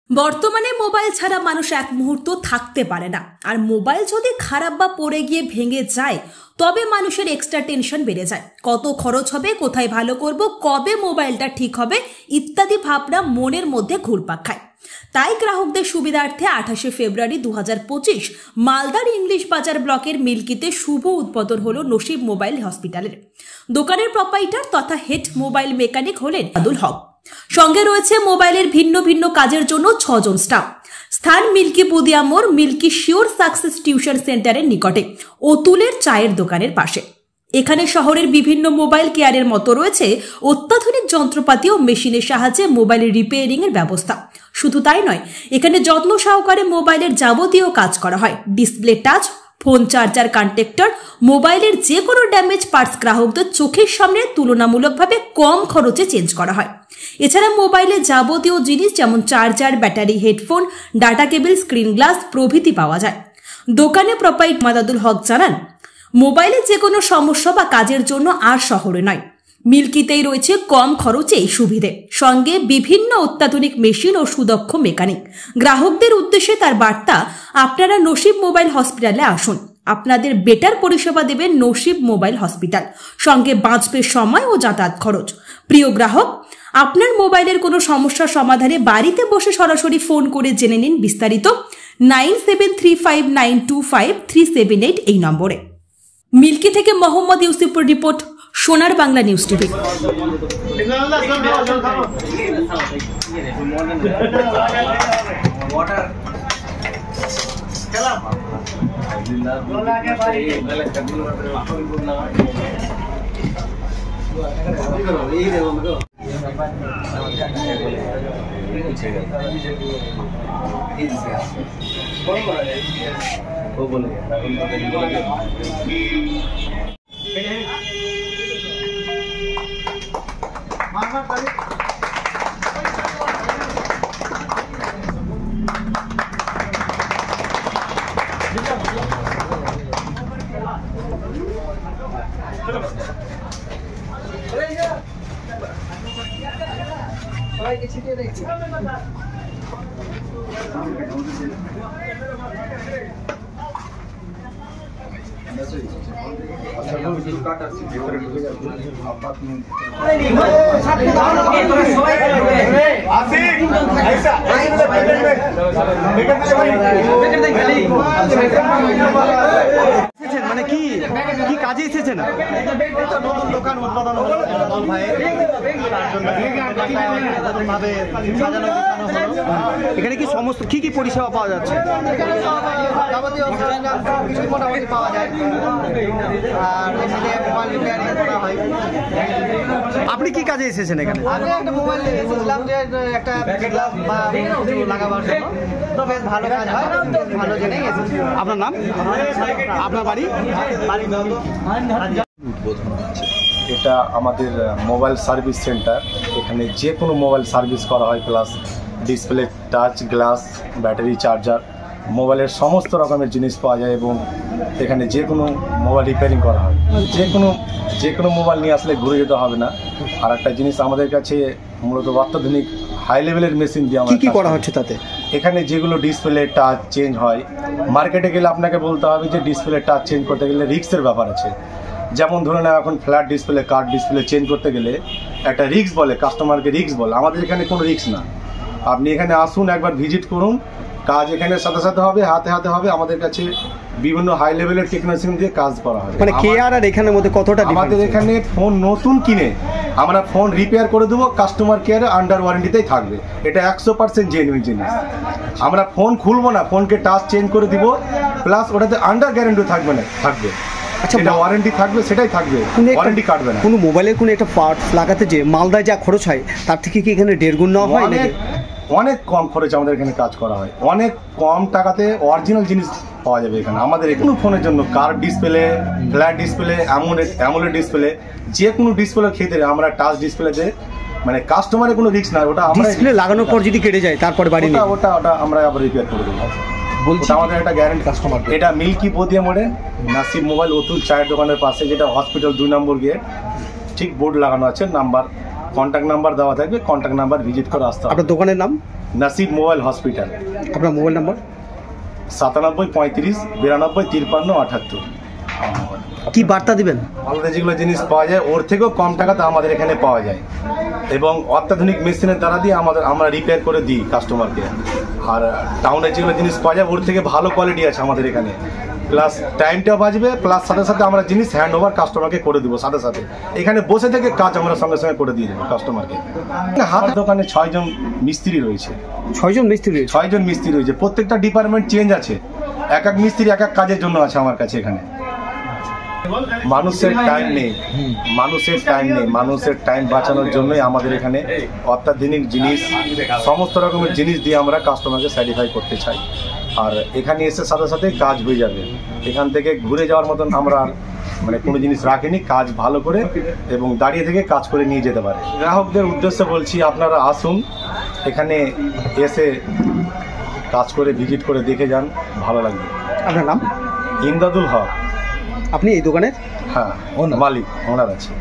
বর্তমানে মোবাইল ছাড়া মানুষ এক মুহূর্ত থাকতে পারে না। আর মোবাইল যদি খারাপ বা পড়ে গিয়ে ভেঙে যায় তবে মানুষের এক্সট্রা টেনশন বেড়ে যায়। কত খরচ হবে, কোথায় ভালো করব, কবে মোবাইলটা ঠিক হবে ইত্যাদি ভাবনা মনের মধ্যে ঘুরপাক খায়। তাই গ্রাহকদের সুবিধার্থে 28 ফেব্রুয়ারি 2025 মালদার ইংলিশ বাজার ব্লকের মিল্কিতে শুভ উদ্বোধন হলো নসিব মোবাইল হসপিটালের। দোকানের প্রোপাইটার তথা হেড মোবাইল মেকানিক হলেন আব্দুল হক। সঙ্গে রয়েছে মোবাইলের ভিন্ন ভিন্ন কাজের জন্য 6 জন স্টাফ। স্থান মিল্কি বুদিয়া মোড়, মিল্কি শিওর সাকসেস টিউশন সেন্টারের নিকটে, অতুলের চায়ের দোকানের পাশে। এখানে শহরের বিভিন্ন মোবাইল কেয়ারের মতো রয়েছে অত্যাধুনিক যন্ত্রপাতি ও মেশিনের সাহায্যে মোবাইল রিপেয়ারিং এর ব্যবস্থা। শুধু তাই নয়, এখানে যত্ন সহকারে মোবাইলের যাবতীয় কাজ করা হয়। Display touch, phone charger, contactor, মোবাইলের যে কোনো ড্যামেজ পার্টস গ্রাহকদের চোখের সামনে তুলনামূলকভাবে কম খরচে চেঞ্জ করা হয়। এছাড়া মোবাইলের যাবতীয় জিনিস যেমন charger, battery, headphone, data cable, screen glass প্রভৃতি পাওয়া যায়। দোকানে প্রোপাইটার মাদাদুল হক জানান, মোবাইলে যে কোনো সমস্যা বা কাজের জন্য আর শহরে নয়, মিল্কিতেই রয়েছে কম খরচে এই সুবিধে, সঙ্গে বিভিন্ন অত্যাধুনিক মেশিন ও সুদক্ষ মেকানিক। গ্রাহকদের উদ্দেশ্যে তার বার্তা, আপনারা নসিব মোবাইল হসপিটালে আসুন, আপনাদের বেটার পরিষেবা দেবে নসিব মোবাইল হসপিটাল, সঙ্গে বাঁচবে সময় ও যাতায়াত খরচ। প্রিয় গ্রাহক, আপনার মোবাইলের কোনো সমস্যার সমাধানে বাড়িতে বসে সরাসরি ফোন করে জেনে নিন বিস্তারিত 9735925378 এই নম্বরে। মিল্কি থেকে মোহাম্মদ ইউসুফের রিপোর্ট, সোনার বাংলা নিউজ টিভি। মানে কি কি কাজে এসেছেন? নতুন দোকান উদ্বোধন হলো ভাইয়ের, সাজানো গোছানো হলো। এখানে কি সমস্ত কি কি পরিষেবা পাওয়া যাচ্ছে? এখানে যাবতীয় কিছু মোটামুটি পাওয়া যায়, আর এখানে মোবাইল রিপেয়ারিং করা হয়। আপনি কি কাজে এসেছেন এখানে? আমি একটা মোবাইল নিয়ে এসেছিলাম যে একটা গ্লাস বা কিছু লাগাবার জন্য, তো বেশ ভালো কাজ হয়, ভালো জেনেই এসেছি। আপনার নাম, আপনার বাড়ি? উদ্বোধন হচ্ছে। এটা আমাদের মোবাইল সার্ভিস সেন্টার। এখানে যে কোনো মোবাইল সার্ভিস করা হয়, plus display, touch, glass, battery, charger, মোবাইলের সমস্ত রকমের জিনিস পাওয়া যায় এবং এখানে যে কোনো মোবাইল রিপেয়ারিং করা হয়। যে কোনো মোবাইল নিয়ে আসলে ঘুরে যেতে হবে না। আর একটা জিনিস আমাদের কাছে মূলত অত্যাধুনিক হাই লেভেলের মেশিন দিয়ে আমরা কি করা হচ্ছে তাতে? এখানে যেগুলো ডিসপ্লে টাচ চেঞ্জ হয়, মার্কেটে গেলে আপনাকে বলতে হবে যে ডিসপ্লে টাচ চেঞ্জ করতে গেলে রিস্কের ব্যাপার আছে। যেমন ধরে নাও এখন flat display, card display change করতে গেলে একটা রিস্ক বলে, কাস্টমারকে রিস্ক বলে। আমাদের এখানে কোনো রিস্ক না। আপনি এখানে আসুন, একবার ভিজিট করুন, কাজ এখানে সাথে সাথে হবে, হাতে হাতে হবে। আমাদের কাছে বিভিন্ন হাই লেভেলের টেকনোলজি দিয়ে কাজ করা হয়। মানে কেয়ার আর এখানের মধ্যে কতটা? আমাদের এখানে ফোন নতুন কিনে আমরা ফোন রিপেয়ার করে দেবো, কাস্টমার কেয়ারে আন্ডার ওয়ারেন্টিতেই থাকবে। এটা 100% জেনুইন জিনিস। আমরা ফোন খুলবো না, ফোনকে টাচ চেঞ্জ করে দিব, প্লাস ওটাতে আন্ডার গ্যারেন্টি থাকবে। আচ্ছা, এটা ওয়ারেন্টি থাকবে, সেটাই থাকবে, ওয়ারেন্টি কাটবে না। কোনো মোবাইলের কোনো একটা পার্টস লাগাতে যে মালদায় যা খরচ হয় তার থেকে কি এখানে 1.5 গুণ নেওয়া হয়? অনেক কম খরচে আমাদের এখানে কাজ করা হয়। অনেক কম টাকাতে অরিজিনাল জিনিস পাওয়া যাবে এখানে। আমাদের কোনো ফোনের জন্য card display, flat display, AMOLED display, যে কোনো ডিসপ্লের ক্ষেত্রে আমরা টাচ ডিসপ্লেতে মানে কাস্টমারের কোনো রিস্ক না। ওটা আমরা ডিসপ্লে লাগানোর পর যদি কেটে যায় তারপরে বাড়ি নিয়ে ওটা আমরা আবার রিপেয়ার করে দেবো। বলছি আমাদের একটা গ্যারান্টি কাস্টমার। এটা মিল্কি বুদিয়া মোড়ে নাসিব মোবাইল অতুল চায়ের দোকানের পাশে, যেটা হসপিটাল 2 নম্বর গেট, ঠিক বোর্ড লাগানো আছে, নাম্বার, কন্ট্যাক্ট নাম্বার দেওয়া থাকবে, কন্ট্যাক্ট নাম্বার ভিজিট করে আসতে হবে। আপনার দোকানের নাম? নাসিব মোবাইল হসপিটাল। আপনার মোবাইল নাম্বার? 97 35 92 53 78। কি বার্তা দিবেন? আমাদের যেগুলো জিনিস পাওয়া যায় ওর থেকেও কম টাকাতে আমাদের এখানে পাওয়া যায়, এবং অত্যাধুনিক মেশিনের দ্বারা দিয়ে আমরা রিপেয়ার করে দিই কাস্টমারকে। আর টাউনে যেগুলো জিনিস পাওয়া যায় ওর থেকে ভালো কোয়ালিটি আছে আমাদের এখানে, প্লাস টাইমটাও বাঁচবে, প্লাস সাথে সাথে আমরা জিনিস হ্যান্ড ওভার কাস্টমারকে করে দিব সাথে সাথে। এখানে বসে থেকে কাজ আমরা সঙ্গে সঙ্গে করে দিয়ে দেবো কাস্টমারকে। হাত দোকানে 6 জন মিস্ত্রি রয়েছে। 6 জন মিস্ত্রি? 6 জন মিস্ত্রি রয়েছে, প্রত্যেকটা ডিপার্টমেন্ট চেঞ্জ আছে, এক এক মিস্ত্রি এক এক কাজের জন্য আছে আমার কাছে এখানে। মানুষের টাইম নেই, মানুষের টাইম বাঁচানোর জন্যই আমাদের এখানে অত্যাধুনিক জিনিস, সমস্ত রকমের জিনিস দিয়ে আমরা কাস্টমারকে স্যাটিসফাই করতে চাই। আর এখানে এসে সাথে সাথে কাজ হয়ে যাবে, এখান থেকে ঘুরে যাওয়ার মতন আমরা কোনো জিনিস রাখিনি, কাজ ভালো করে এবং দাঁড়িয়ে থেকে কাজ করে নিয়ে যেতে পারে। গ্রাহকদের উদ্দেশ্যে বলছি, আপনারা আসুন, এখানে এসে কাজ করে ভিজিট করে দেখে যান, ভালো লাগবে। আপনার নাম? ইমদাদুল হক। আপনি এই দোকানের? হ্যাঁ, মালিক, ওনার আছে।